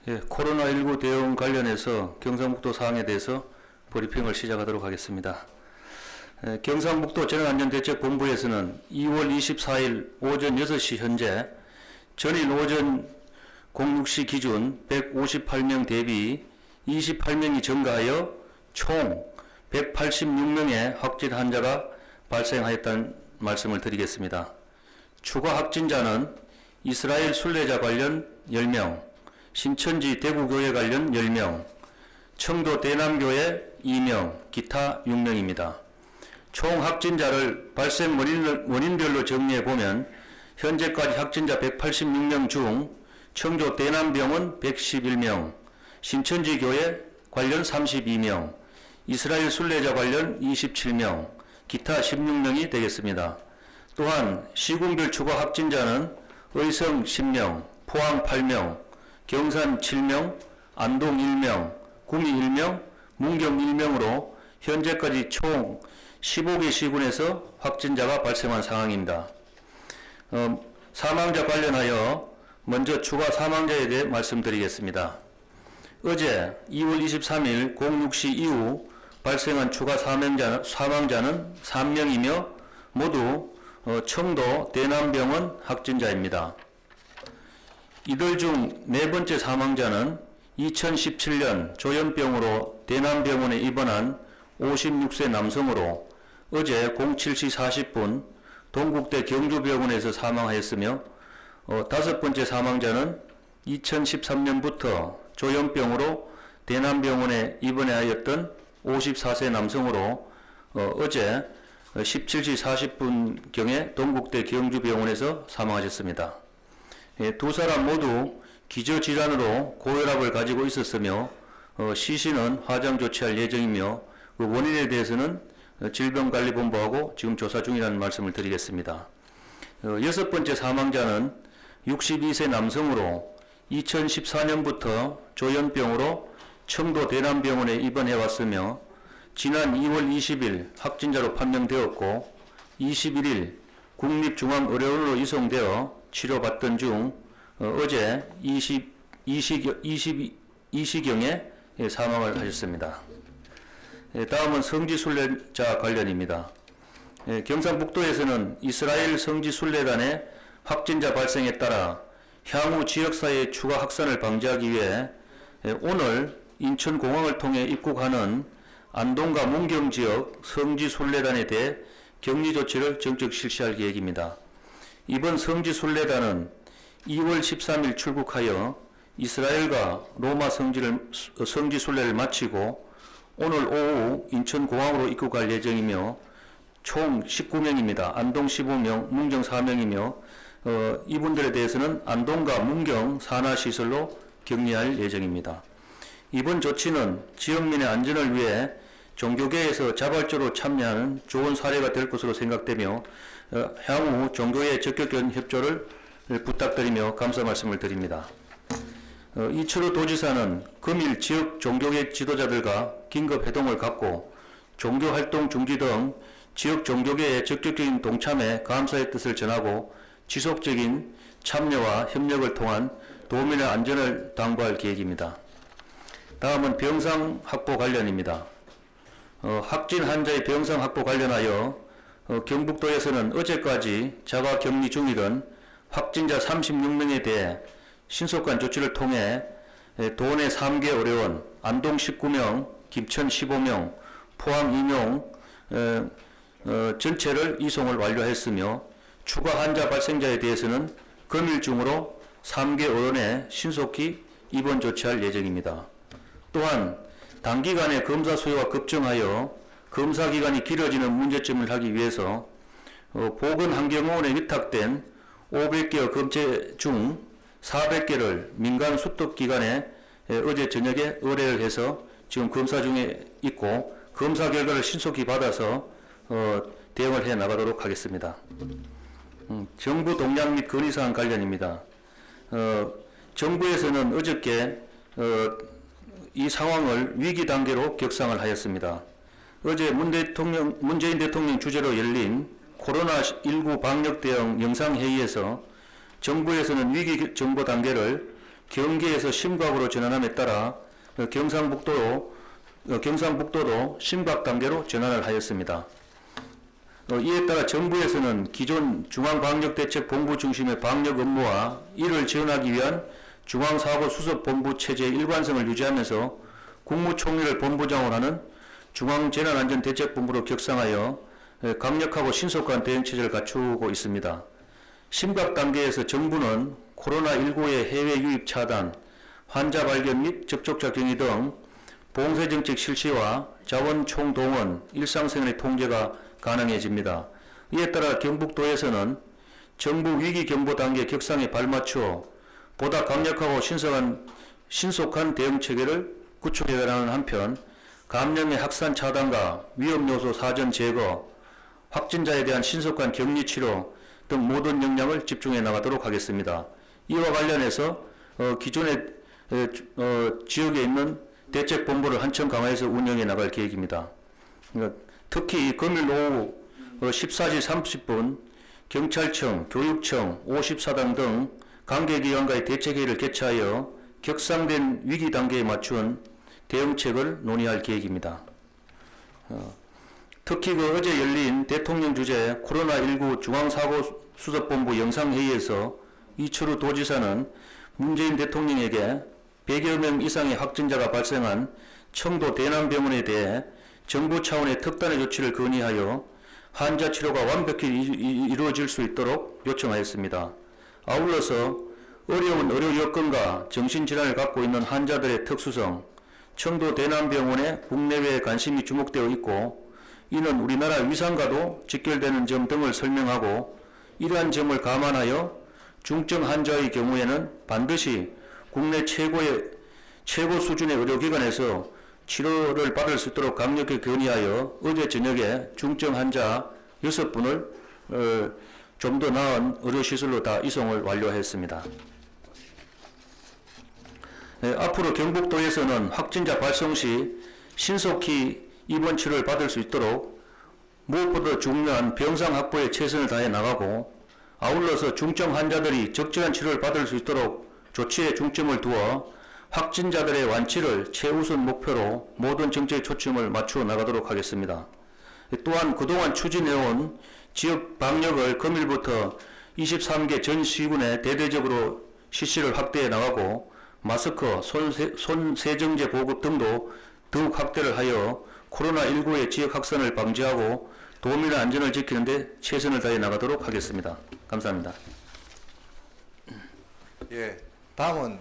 예, 코로나19 대응 관련해서 경상북도 사항에 대해서 브리핑을 시작하도록 하겠습니다. 경상북도 재난안전대책본부에서는 2월 24일 오전 6시 현재 전일 오전 06시 기준 158명 대비 28명이 증가하여 총 186명의 확진 환자가 발생하였다는 말씀을 드리겠습니다. 추가 확진자는 이스라엘 순례자 관련 10명, 신천지 대구교회 관련 10명, 청도 대남교회 2명, 기타 6명입니다. 총 확진자를 발생 원인별로 정리해보면 현재까지 확진자 186명 중 청도 대남병원 111명, 신천지 교회 관련 32명, 이스라엘 순례자 관련 27명, 기타 16명이 되겠습니다. 또한 시군별 추가 확진자는 의성 10명, 포항 8명, 경산 7명, 안동 1명, 구미 1명, 문경 1명으로 현재까지 총 15개 시군에서 확진자가 발생한 상황입니다. 사망자 관련하여 먼저 추가 사망자에 대해 말씀드리겠습니다. 어제 2월 23일 06시 이후 발생한 추가 사망자는 3명이며 모두 청도 대남병원 확진자입니다. 이들 중 네 번째 사망자는 2017년 조현병으로 대남병원에 입원한 56세 남성으로 어제 07시 40분 동국대 경주병원에서 사망하였으며 다섯 번째 사망자는 2013년부터 조현병으로 대남병원에 입원하였던 54세 남성으로 어제 17시 40분경에 동국대 경주병원에서 사망하셨습니다. 두 사람 모두 기저질환으로 고혈압을 가지고 있었으며 시신은 화장 조치할 예정이며 그 원인에 대해서는 질병관리본부하고 지금 조사 중이라는 말씀을 드리겠습니다. 여섯 번째 사망자는 62세 남성으로 2014년부터 조현병으로 청도 대남병원에 입원해 왔으며 지난 2월 20일 확진자로 판명되었고 21일 국립중앙의료원으로 이송되어 치료받던 중 어제 2시경에 사망을 하셨습니다. 다음은 성지순례자 관련입니다. 경상북도에서는 이스라엘 성지순례단의 확진자 발생에 따라 향후 지역사회의 추가 확산을 방지하기 위해 오늘 인천공항을 통해 입국하는 안동과 문경 지역 성지순례단에 대해 격리 조치를 전격 실시할 계획입니다. 이번 성지순례단은 2월 13일 출국하여 이스라엘과 로마 성지순례를 마치고 오늘 오후 인천공항으로 입국할 예정이며 총 19명입니다. 안동 15명, 문경 4명이며 이분들에 대해서는 안동과 문경 산하시설로 격리할 예정입니다. 이번 조치는 지역민의 안전을 위해 종교계에서 자발적으로 참여하는 좋은 사례가 될 것으로 생각되며 향후 종교의 적극적인 협조를 부탁드리며 감사 말씀을 드립니다. 이철우 도지사는 금일 지역 종교계 지도자들과 긴급 회동을 갖고 종교활동 중지 등 지역 종교계의 적극적인 동참에 감사의 뜻을 전하고 지속적인 참여와 협력을 통한 도민의 안전을 당부할 계획입니다. 다음은 병상 확보 관련입니다. 확진 환자의 병상 확보 관련하여 경북도에서는 어제까지 자가 격리 중이던 확진자 36명에 대해 신속한 조치를 통해 도내 3개 의료원, 안동 19명, 김천 15명, 포항 2명 전체를 이송을 완료했으며 추가 환자 발생자에 대해서는 금일 중으로 3개 의원에 신속히 입원 조치할 예정입니다. 또한 단기간에 검사 수요가 급증하여 검사 기간이 길어지는 문제점을 하기 위해서 보건환경원에 위탁된 500개의 검체 중 400개를 민간 수습기관에 어제 저녁에 의뢰를 해서 지금 검사 중에 있고 검사 결과를 신속히 받아서 대응을 해 나가도록 하겠습니다. 정부 동향 및 건의사항 관련입니다. 정부에서는 어저께 이 상황을 위기 단계로 격상을 하였습니다. 어제 문재인 대통령 주재로 열린 코로나19 방역 대응 영상회의에서 정부에서는 위기 정보 단계를 경계에서 심각으로 전환함에 따라 경상북도도 심각 단계로 전환을 하였습니다. 이에 따라 정부에서는 기존 중앙방역대책본부 중심의 방역 업무와 이를 지원하기 위한 중앙사고수습본부 체제의 일관성을 유지하면서 국무총리를 본부장으로 하는 중앙재난안전대책본부로 격상하여 강력하고 신속한 대응체제를 갖추고 있습니다. 심각 단계에서 정부는 코로나19의 해외 유입 차단, 환자 발견 및 접촉자 격리 등 봉쇄정책 실시와 자원 총동원, 일상생활의 통제가 가능해집니다. 이에 따라 경북도에서는 정부 위기경보 단계 격상에 발맞추어 보다 강력하고 신속한 대응체계를 구축해가는 한편 감염의 확산 차단과 위험요소 사전 제거, 확진자에 대한 신속한 격리치료 등 모든 역량을 집중해 나가도록 하겠습니다. 이와 관련해서 기존의 지역에 있는 대책본부를 한층 강화해서 운영해 나갈 계획입니다. 특히 금일 오후 14시 30분 경찰청, 교육청, 54당 등 관계기관과의 대책회의를 개최하여 격상된 위기 단계에 맞춘 대응책을 논의할 계획입니다. 특히 어제 열린 대통령 주재 코로나19 중앙사고수습본부 영상회의에서 이철우 도지사는 문재인 대통령에게 100여 명 이상의 확진자가 발생한 청도 대남병원에 대해 정부 차원의 특단의 조치를 건의하여 환자 치료가 완벽히 이루어질 수 있도록 요청하였습니다. 아울러서 어려운 의료 여건과 정신질환을 갖고 있는 환자들의 특수성, 청도 대남병원의 국내외 관심이 주목되어 있고 이는 우리나라 위상과도 직결되는 점 등을 설명하고 이러한 점을 감안하여 중증 환자의 경우에는 반드시 국내 최고 수준의 의료기관에서 치료를 받을 수 있도록 강력히 건의하여 어제 저녁에 중증 환자 6분을 좀 더 나은 의료시설로 다 이송을 완료했습니다. 앞으로 경북도에서는 확진자 발생 시 신속히 입원 치료를 받을 수 있도록 무엇보다 중요한 병상 확보에 최선을 다해 나가고 아울러서 중증 환자들이 적절한 치료를 받을 수 있도록 조치에 중점을 두어 확진자들의 완치를 최우선 목표로 모든 정책 초점을 맞추어 나가도록 하겠습니다. 또한 그동안 추진해온 지역 방역을 금일부터 23개 전 시군에 대대적으로 실시를 확대해 나가고 마스크, 손세정제 보급 등도 더욱 확대를 하여 코로나19의 지역 확산을 방지하고 도민의 안전을 지키는 데 최선을 다해 나가도록 하겠습니다. 감사합니다. 예, 다음은